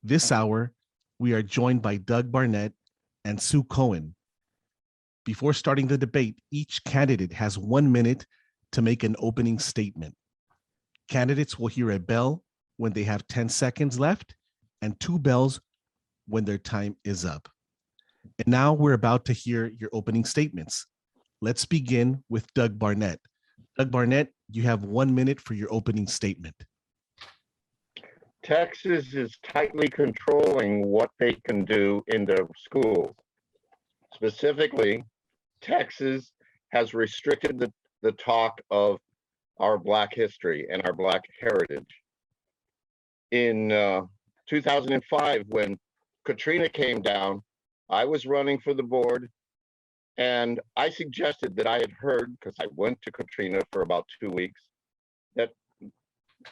This hour, we are joined by Doug Barnett and Sue Cohen. Before starting the debate, each candidate has 1 minute to make an opening statement. Candidates will hear a bell when they have 10 seconds left and 2 bells when their time is up. And now we're about to hear your opening statements. Let's begin with Doug Barnett. Doug Barnett, you have 1 minute for your opening statement. Texas is tightly controlling what they can do in their schools. Specifically, Texas has restricted the talk of our Black history and our Black heritage. In 2005, when Katrina came down, I was running for the board, and I suggested that I had heard, because I went to Katrina for about 2 weeks, that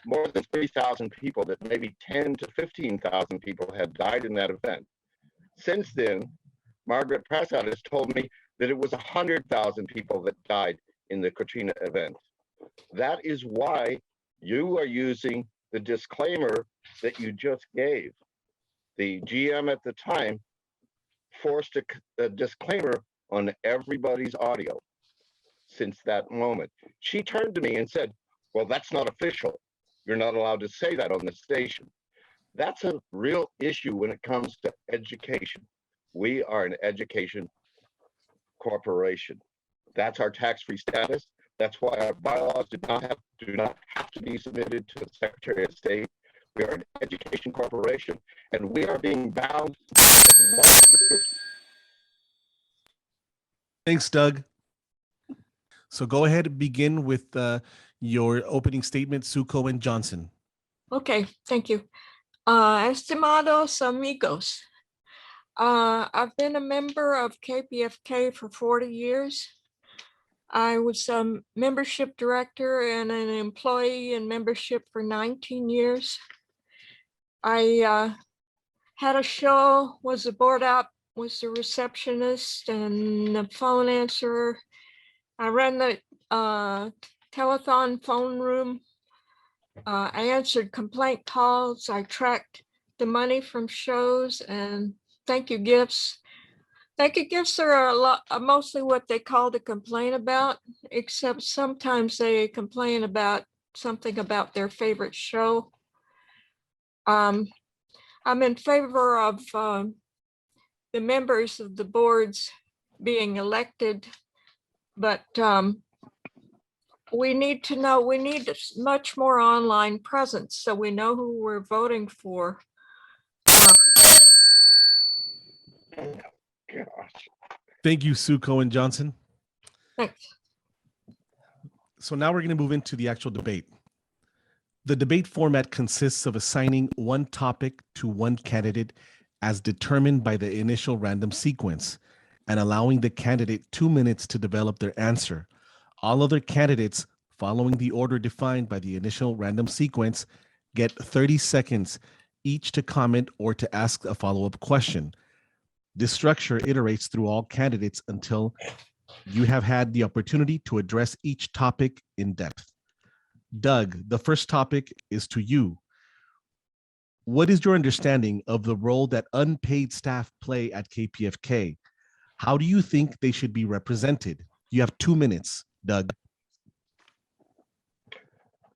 more than 3,000 people, that maybe 10 to 15,000 people had died in that event. Since then, Margaret Prescott has told me that it was 100,000 people that died in the Katrina event. That is why you are using the disclaimer that you just gave. The GM at the time forced a disclaimer on everybody's audio since that moment. She turned to me and said, "Well, that's not official. You're not allowed to say that on the station." That's a real issue when it comes to education. We are an education corporation. That's our tax-free status. That's why our bylaws do not have to be submitted to the Secretary of State. We are an education corporation, and we are being bound. Thanks, Doug. So go ahead and begin with your opening statement, Sue Cohen Johnson. Okay, thank you. Estimados amigos, I've been a member of KPFK for 40 years. I was a membership director and an employee in membership for 19 years. I had a show, was a board op, was the receptionist and the phone answerer. I ran the telethon phone room. I answered complaint calls. I tracked the money from shows and thank you gifts. Thank you gifts are mostly what they call to complain about, except sometimes they complain about something about their favorite show. I'm in favor of the members of the boards being elected, but we need to know, we need much more online presence so we know who we're voting for. Thank you, Sue Cohen Johnson. Thanks. So now we're going to move into the actual debate. The debate format consists of assigning one topic to one candidate as determined by the initial random sequence and allowing the candidate 2 minutes to develop their answer. All other candidates following the order defined by the initial random sequence get 30 seconds each to comment or to ask a follow-up question. This structure iterates through all candidates until you have had the opportunity to address each topic in depth. Doug, the first topic is to you. What is your understanding of the role that unpaid staff play at KPFK? How do you think they should be represented? You have 2 minutes, Doug.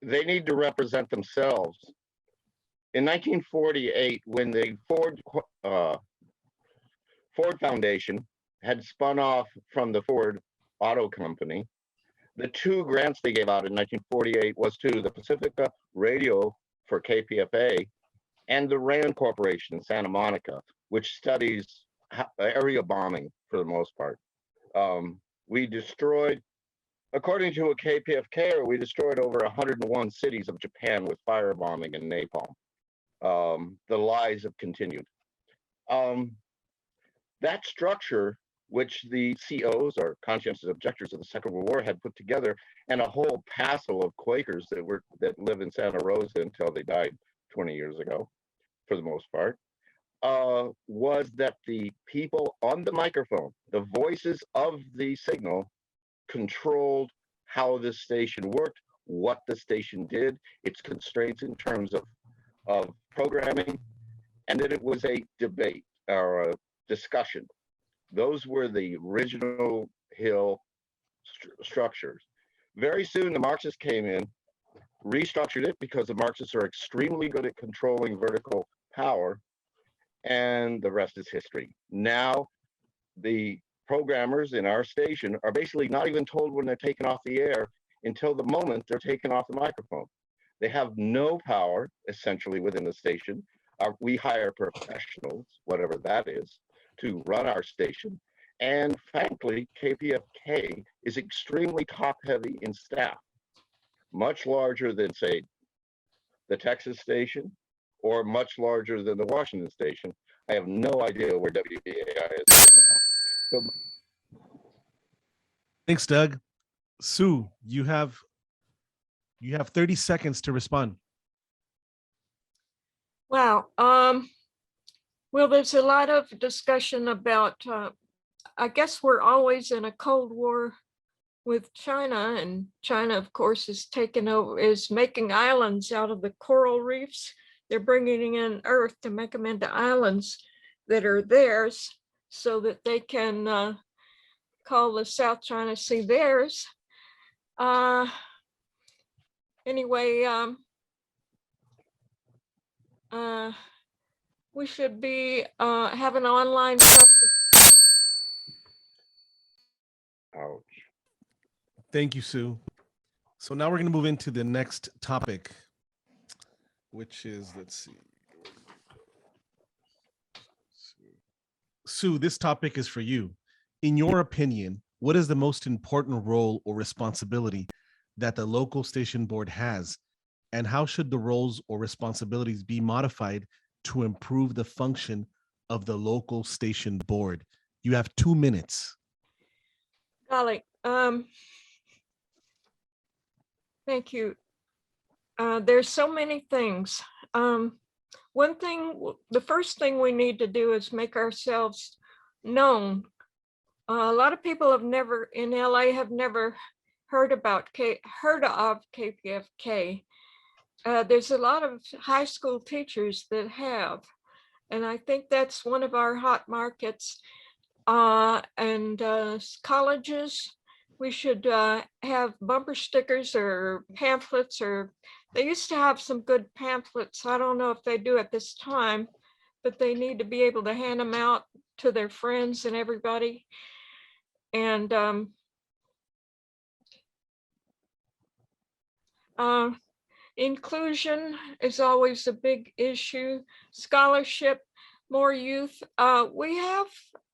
They need to represent themselves. In 1948, when the Ford Foundation had spun off from the Ford Auto Company, the 2 grants they gave out in 1948 was to the Pacifica Radio for KPFA and the RAND Corporation in Santa Monica, which studies area bombing for the most part. We destroyed, according to a KPFK, we destroyed over 101 cities of Japan with firebombing and napalm. The lies have continued. That structure, which the COs, or conscientious objectors of the Second World War, had put together, and a whole passel of Quakers that live in Santa Rosa until they died 20 years ago, for the most part, was that the people on the microphone, the voices of the signal, controlled how the station worked, what the station did, its constraints in terms of programming, and that it was a debate or a discussion. Those were the original Hill structures. Very soon, the Marxists came in, restructured it because the Marxists are extremely good at controlling vertical power, and the rest is history. Now, the programmers in our station are basically not even told when they're taken off the air until the moment they're taken off the microphone. They have no power, essentially, within the station. We hire professionals, whatever that is, to run our station. And frankly, KPFK is extremely top-heavy in staff, much larger than, say, the Texas station, or much larger than the Washington station. I have no idea where WBAI is right now. So, Thanks, Doug. Sue, you have 30 seconds to respond. Wow. Well, there's a lot of discussion about, I guess we're always in a Cold War with China, and China, of course, is making islands out of the coral reefs. They're bringing in earth to make them into islands that are theirs so that they can call the South China Sea theirs. Anyway, we should be have an online. ouch. Thank you, Sue. So now we're going to move into the next topic, which is, let's see. Sue, this topic is for you. In your opinion, what is the most important role or responsibility that the local station board has, and how should the roles or responsibilities be modified to improve the function of the local station board? You have 2 minutes. Golly, thank you. There's so many things. The first thing we need to do is make ourselves known. A lot of people in LA have never heard of KPFK. There's a lot of high school teachers that have, and I think that's one of our hot markets. And colleges, we should have bumper stickers or pamphlets, or they used to have some good pamphlets. I don't know if they do at this time, but they need to be able to hand them out to their friends and everybody. And inclusion is always a big issue. Scholarship, more youth.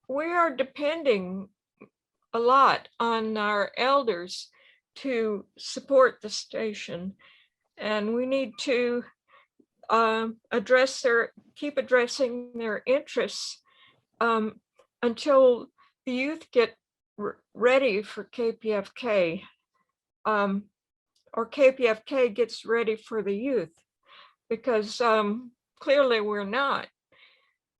We are depending a lot on our elders to support the station, and we need to keep addressing their interests until the youth get ready for KPFK, or KPFK gets ready for the youth, because clearly we're not.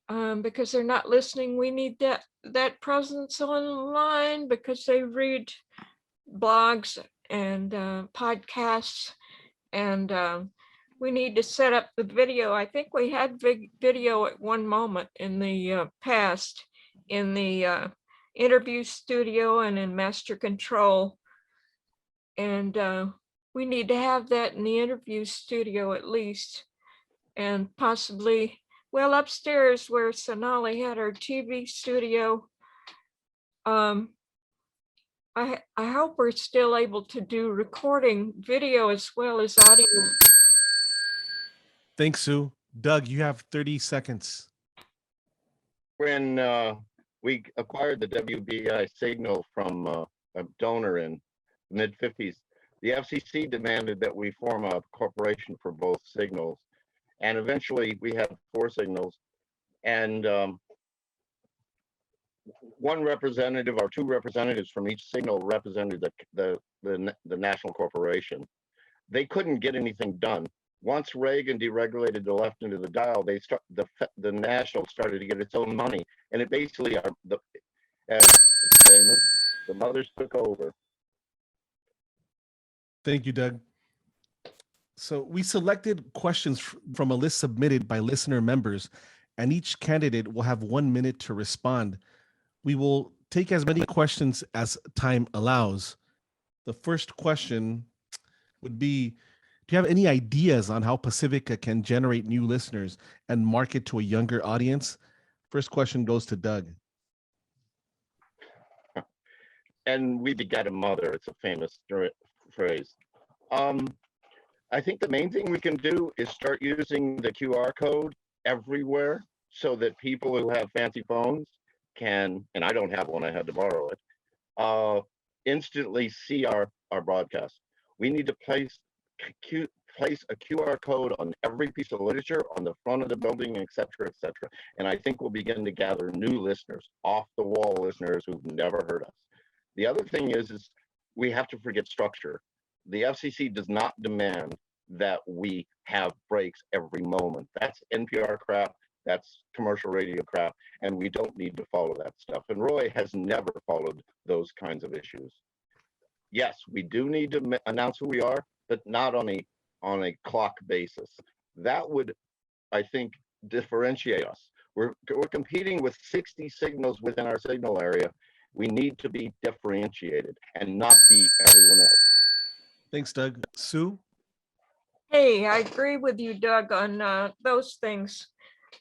Because they're not listening. We need that presence online, because they read blogs and podcasts, and we need to set up the video. I think we had video at one moment in the past in the interview studio and in master control, and we need to have that in the interview studio at least, and possibly, well, upstairs where Sonali had our TV studio. I hope we're still able to do recording video as well as audio. Thanks, Sue. Doug, you have 30 seconds. When we acquired the WBI signal from a donor in the mid-50s, the FCC demanded that we form a corporation for both signals. And eventually we had 4 signals, and one representative or 2 representatives from each signal represented the national corporation. They couldn't get anything done. Once Reagan deregulated the left into the dial, the national started to get its own money, and it basically the mothers took over. Thank you, Doug. So we selected questions from a list submitted by listener members, and each candidate will have 1 minute to respond. We will take as many questions as time allows. The first question would be, do you have any ideas on how Pacifica can generate new listeners and market to a younger audience? First question goes to Doug. And we begat a mother. It's a famous phrase. I think the main thing we can do is start using the QR code everywhere so that people who have fancy phones can, and I don't have one, I had to borrow it, instantly see our broadcast. We need to place a QR code on every piece of literature on the front of the building, et cetera, et cetera. And I think we'll begin to gather new listeners, off the wall listeners who've never heard us. The other thing is we have to forget structure. The FCC does not demand that we have breaks every moment. That's NPR crap, that's commercial radio crap, and we don't need to follow that stuff. And Roy has never followed those kinds of issues. Yes, we do need to announce who we are, but not on a clock basis. That would, I think, differentiate us. We're competing with 60 signals within our signal area. We need to be differentiated and not be everyone else. Thanks, Doug. Sue? Hey, I agree with you, Doug, on those things.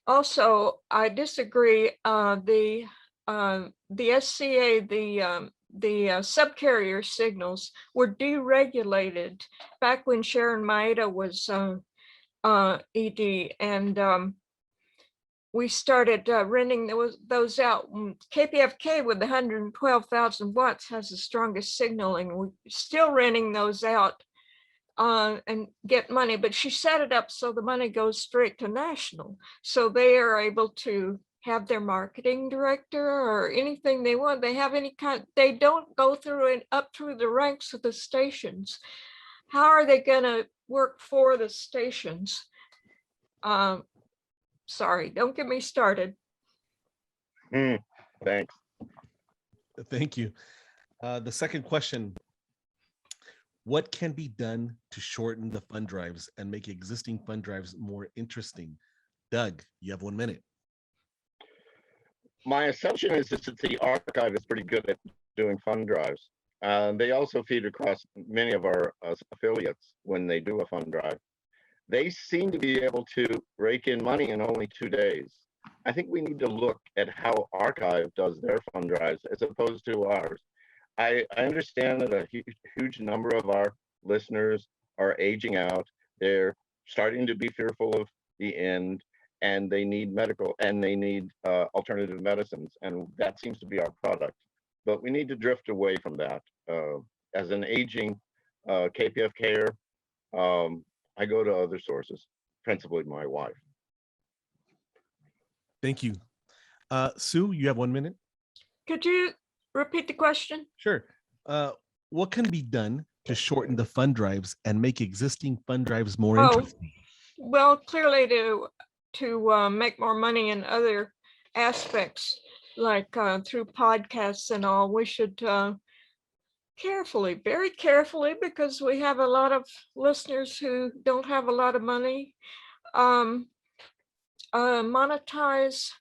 Also, I disagree. The SCA, the subcarrier signals were deregulated back when Sharon Maeda was ED, and we started renting those out. KPFK with 112,000 watts has the strongest signal, and we're still renting those out and get money, but she set it up so the money goes straight to national. So they are able to have their marketing director or anything they want. They have any kind, they don't go through it up through the ranks of the stations. How are they gonna work for the stations? Sorry, don't get me started. Thanks. Thank you. The second question, what can be done to shorten the fund drives and make existing fund drives more interesting? Doug, you have 1 minute. My assumption is that the archive is pretty good at doing fund drives. They also feed across many of our affiliates when they do a fund drive. They seem to be able to rake in money in only 2 days. I think we need to look at how Archive does their fund drives as opposed to ours. I understand that a huge number of our listeners are aging out. They're starting to be fearful of the end, and they need medical and they need alternative medicines, and that seems to be our product. But we need to drift away from that. As an aging KPFKer, I go to other sources, principally my wife. Thank you. Sue, you have 1 minute. Could you repeat the question? Sure. What can be done to shorten the fund drives and make existing fund drives more interesting? Well, clearly to make more money in other aspects, like through podcasts and all, we should carefully, very carefully, because we have a lot of listeners who don't have a lot of money, monetize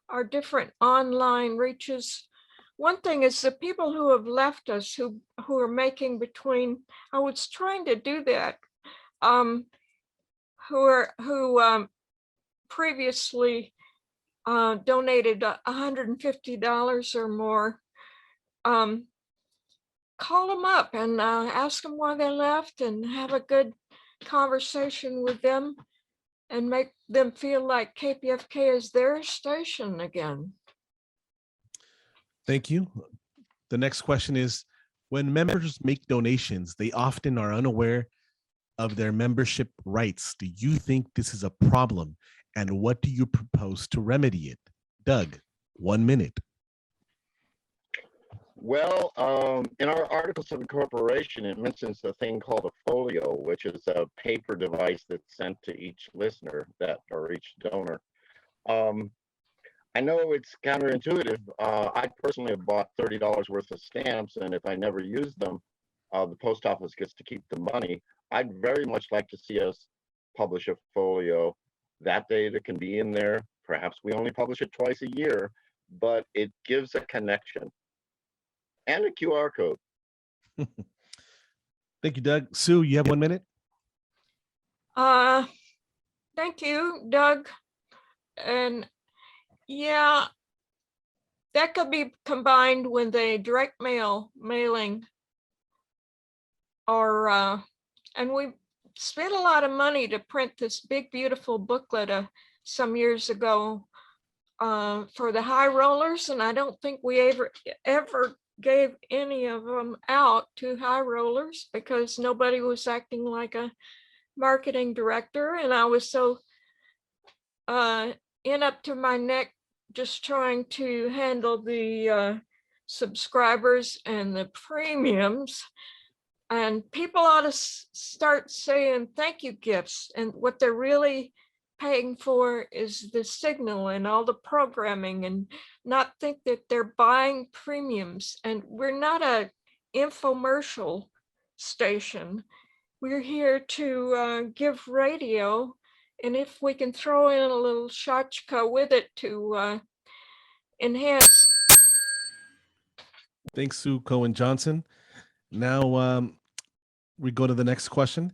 our different online reaches. One thing is the people who have left us, who are making between, I was trying to do that, who previously donated $150 or more. Call them up and ask them why they left and have a good conversation with them and make them feel like KPFK is their station again. Thank you. The next question is, when members make donations, they often are unaware of their membership rights. Do you think this is a problem? And what do you propose to remedy it? Doug, 1 minute. Well, in our articles of incorporation, it mentions a thing called a folio, which is a paper device that's sent to each listener or each donor. I know it's counterintuitive. I personally have bought $30 worth of stamps, and if I never use them, the post office gets to keep the money. I'd very much like to see us publish a folio. That data can be in there, Perhaps we only publish it twice a year, but it gives a connection and a QR code. Thank you, Doug. Sue, you have 1 minute. Thank you, Doug. And yeah, that could be combined with a direct mailing, or and we spent a lot of money to print this big, beautiful booklet some years ago for the high rollers, and I don't think we ever gave any of them out to high rollers because nobody was acting like a marketing director, and I was so in up to my neck just trying to handle the subscribers and the premiums. And people ought to start saying thank you gifts, and what they're really paying for is the signal and all the programming, and not think that they're buying premiums. And we're not a infomercial station. We're here to give radio, and if we can throw in a little shachka with it to enhance. Thanks, Sue Cohen Johnson. Now we go to the next question.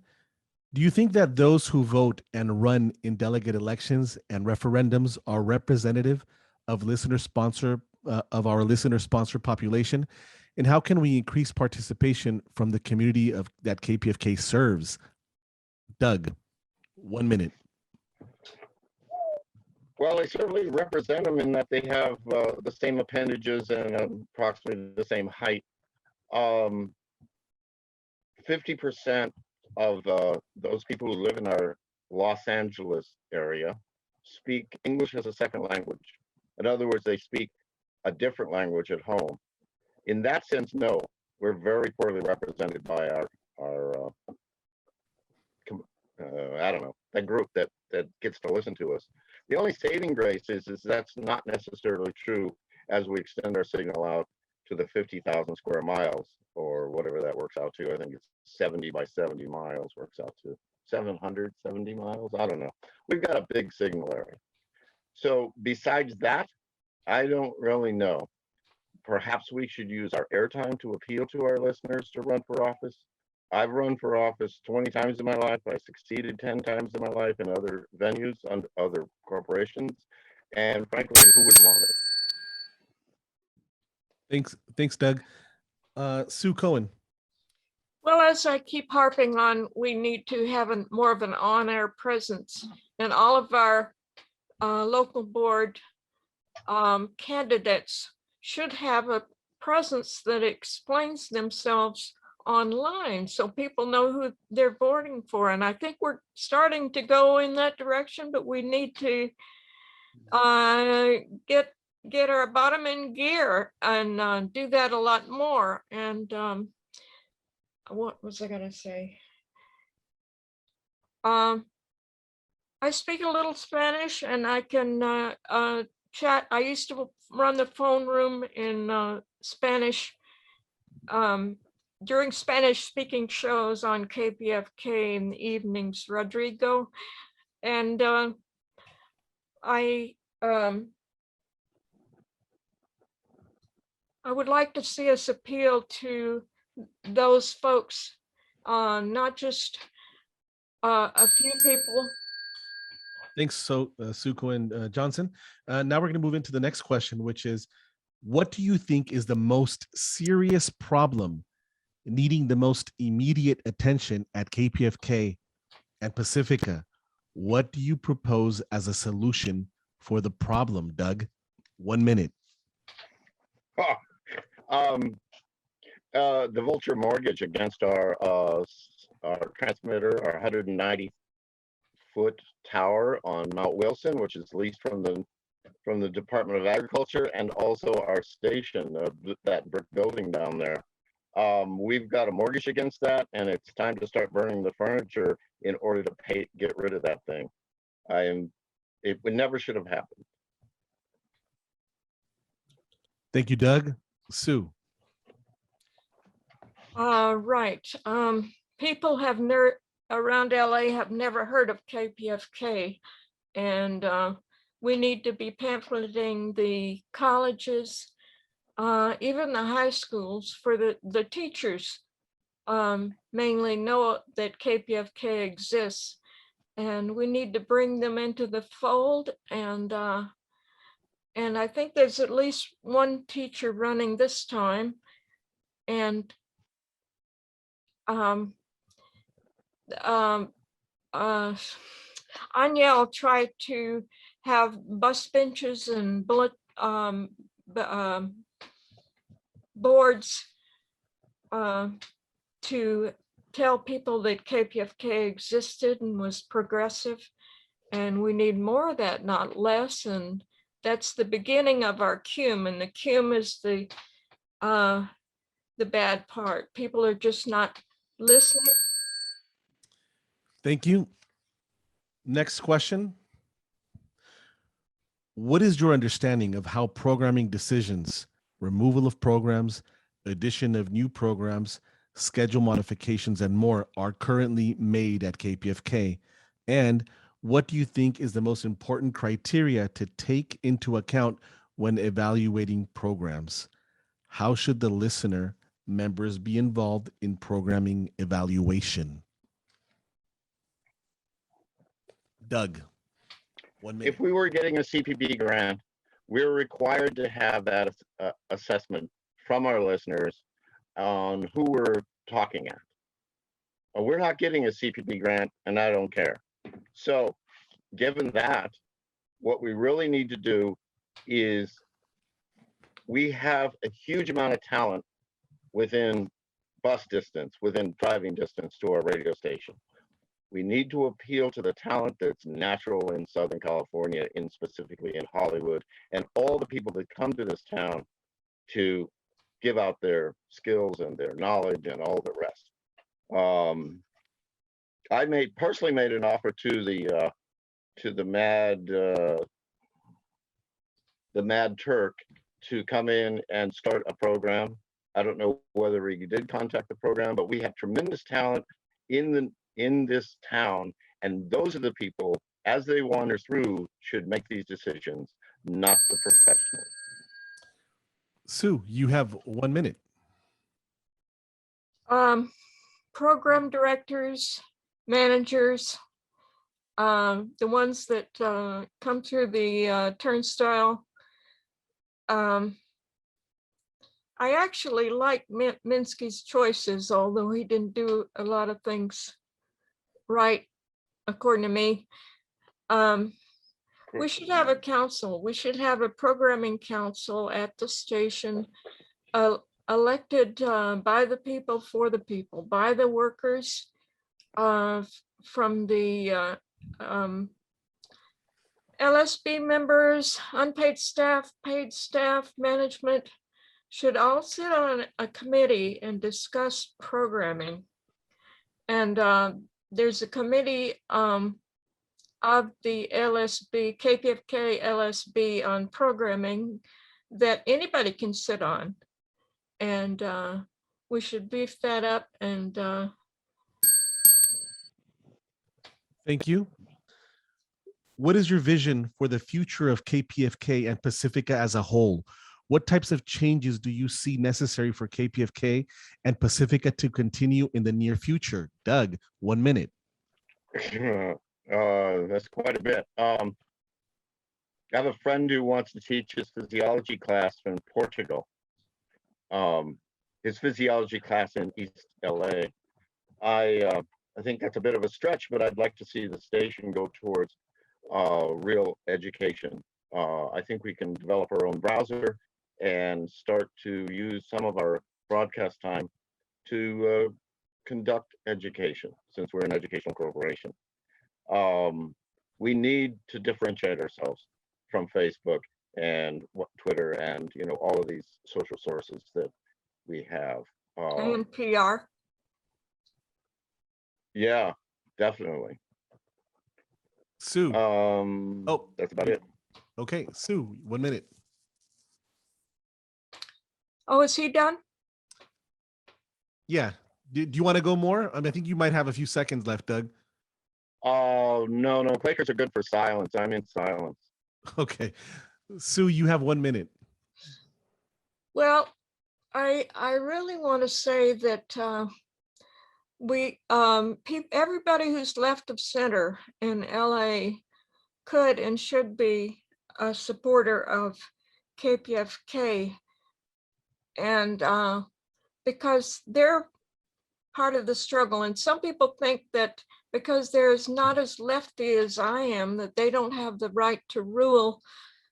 Do you think that those who vote and run in delegate elections and referendums are representative of of our listener sponsor population? And how can we increase participation from the community that KPFK serves? Doug, 1 minute. Well, they certainly represent them in that they have the same appendages and approximately the same height. 50% of those people who live in our Los Angeles area speak English as a second language. In other words, they speak a different language at home. In that sense, no, we're very poorly represented by our I don't know, that group that gets to listen to us. The only saving grace is that's not necessarily true as we extend our signal out to the 50,000 square miles, or whatever that works out to. I think it's 70 by 70 miles works out to 770 miles. I don't know. We've got a big signal area. So besides that, I don't really know. Perhaps we should use our airtime to appeal to our listeners to run for office. I've run for office 20 times in my life. I succeeded 10 times in my life in other venues, under other corporations. And frankly, who would want it? Thanks, Doug. Sue Cohen. Well, as I keep harping on, we need to have more of an on-air presence, and all of our local board candidates should have a presence that explains themselves online so people know who they're voting for. And I think we're starting to go in that direction, but we need to get our bottom in gear and do that a lot more. And what was I going to say? I speak a little Spanish, and I can chat. I used to run the phone room in Spanish during Spanish speaking shows on KPFK in the evenings, Rodrigo. And I would like to see us appeal to those folks, not just a few people. Thanks, Sue Cohen Johnson. Now we're going to move into the next question, which is, what do you think is the most serious problem needing the most immediate attention at KPFK and Pacifica? What do you propose as a solution for the problem, Doug? 1 minute. The vulture mortgage against our transmitter, our 190-foot tower on Mount Wilson, which is leased from the Department of Agriculture, and also our station, that brick building down there. We've got a mortgage against that, and it's time to start burning the furniture in order to get rid of that thing. It never should have happened. Thank you, Doug. Sue. Right. People around LA have never heard of KPFK, and we need to be pamphleting the colleges, even the high schools, for the teachers mainly know that KPFK exists, and we need to bring them into the fold. And I think there's at least one teacher running this time. And Anya will try to have bus benches and bullet boards to tell people that KPFK existed and was progressive. And we need more of that, not less. And that's the beginning of our cum. And the cum is the bad part. People are just not listening. Thank you. Next question. What is your understanding of how programming decisions, removal of programs, addition of new programs, schedule modifications, and more are currently made at KPFK? And what do you think is the most important criteria to take into account when evaluating programs? How should the listener members be involved in programming evaluation? Doug, 1 minute. If we were getting a CPB grant, we're required to have that assessment from our listeners on who we're talking at. We're not getting a CPB grant, and I don't care. So given that, what we really need to do is, we have a huge amount of talent within bus distance, within driving distance to our radio station. We need to appeal to the talent that's natural in Southern California, specifically in Hollywood, and all the people that come to this town to give out their skills and their knowledge and all the rest. I personally made an offer to the Mad Turk to come in and start a program. I don't know whether he did contact the program, but we have tremendous talent in this town, and those are the people, as they wander through, should make these decisions, not the professionals. Sue, you have 1 minute. Program directors, managers, the ones that come through the turnstile. I actually like Minsky's choices, although he didn't do a lot of things right, according to me. We should have a council. We should have a programming council at the station, elected by the people, for the people, by the workers, from the LSB members, unpaid staff, paid staff, management, should all sit on a committee and discuss programming. And there's a committee of the LSB, KPFK LSB, on programming that anybody can sit on. And we should beef that up. And Thank you. What is your vision for the future of KPFK and Pacifica as a whole? What types of changes do you see necessary for KPFK and Pacifica to continue in the near future? Doug, 1 minute. That's quite a bit. I have a friend who wants to teach his physiology class in Portugal. His physiology class in East LA. I think that's a bit of a stretch, but I'd like to see the station go towards real education. I think we can develop our own browser and start to use some of our broadcast time to conduct education, since we're an educational corporation. We need to differentiate ourselves from Facebook and Twitter and all of these social sources that we have. and PR. Yeah, definitely. Sue. That's about it. Okay, Sue, 1 minute. Oh, is he done? Yeah. Do you want to go more? I think you might have a few seconds left, Doug. Oh, no, Quakers are good for silence. I'm in silence. Okay. Sue, you have 1 minute. Well, I really want to say that everybody who's left of center in LA could and should be a supporter of KPFK, and because they're part of the struggle. And some people think that because there's not as lefty as I am, that they don't have the right to rule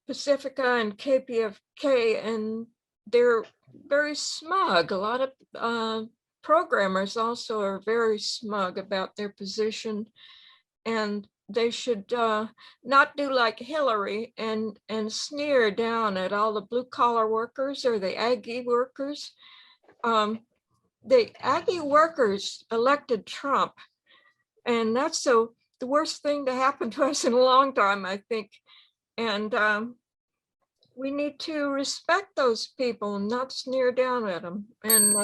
Pacifica and KPFK, and they're very smug. A lot of programmers also are very smug about their position, and they should not do like Hillary and sneer down at all the blue collar workers or the Aggie workers. The Aggie workers elected Trump, and that's the worst thing to happen to us in a long time, I think. And we need to respect those people and not sneer down at them, and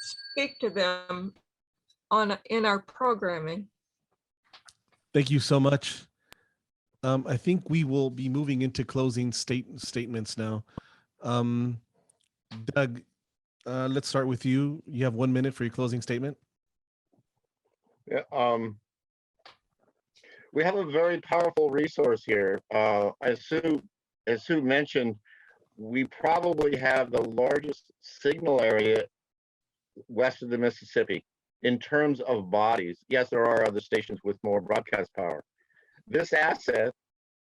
speak to them in our programming. Thank you so much. I think we will be moving into closing statements now. Doug, let's start with you. You have 1 minute for your closing statement. Yeah, we have a very powerful resource here. As Sue mentioned, we probably have the largest signal area west of the Mississippi in terms of bodies. Yes, there are other stations with more broadcast power. This asset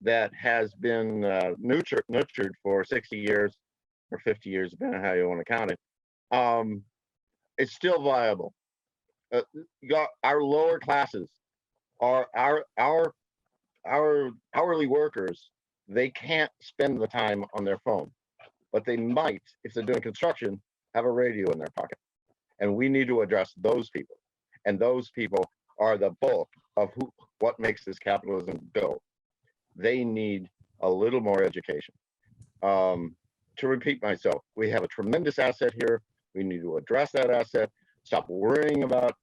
that has been nurtured for 60 years or 50 years, depending on how you want to count it, it's still viable. Our lower classes are our hourly workers. They can't spend the time on their phone, but they might, if they're doing construction, have a radio in their pocket. And we need to address those people. And those people are the bulk of what makes this capitalism go. They need a little more education. To repeat myself, we have a tremendous asset here. We need to address that asset, stop worrying about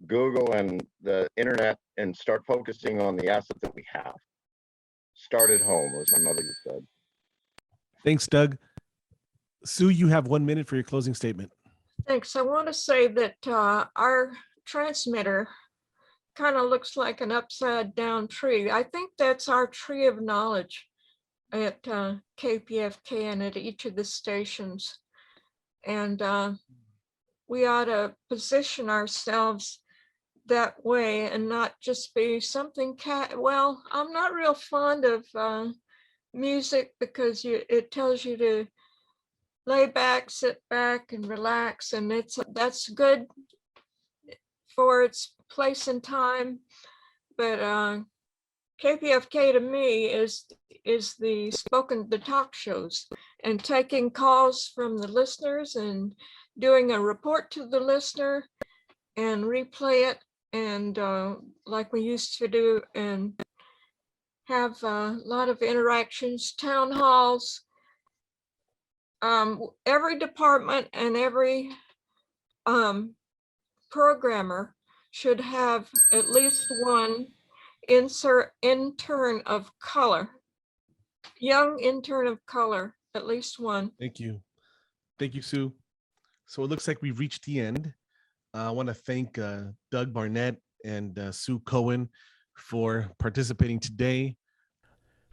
Google and the internet, and start focusing on the asset that we have. Start at home, as my mother said. Thanks, Doug. Sue, you have 1 minute for your closing statement. Thanks. I want to say that our transmitter kind of looks like an upside down tree. I think that's our tree of knowledge at KPFK and at each of the stations. And we ought to position ourselves that way and not just be something well, I'm not real fond of music because it tells you to lay back, sit back and relax, and that's good for its place and time. But KPFK to me is the talk shows, and taking calls from the listeners and doing a report to the listener and replay it, and like we used to do, and have a lot of interactions, town halls. Every department and every programmer should have at least one intern of color, young intern of color, at least one. Thank you. Thank you, Sue. So it looks like we've reached the end. I want to thank Doug Barnett and Sue Cohen for participating today.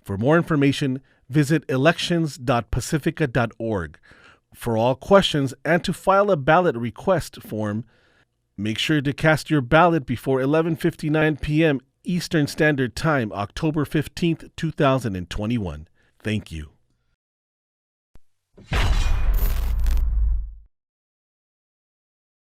For more information, visit elections.pacifica.org. For all questions and to file a ballot request form, make sure to cast your ballot before 11:59 p.m. Eastern Standard Time, October 15th, 2021. Thank you.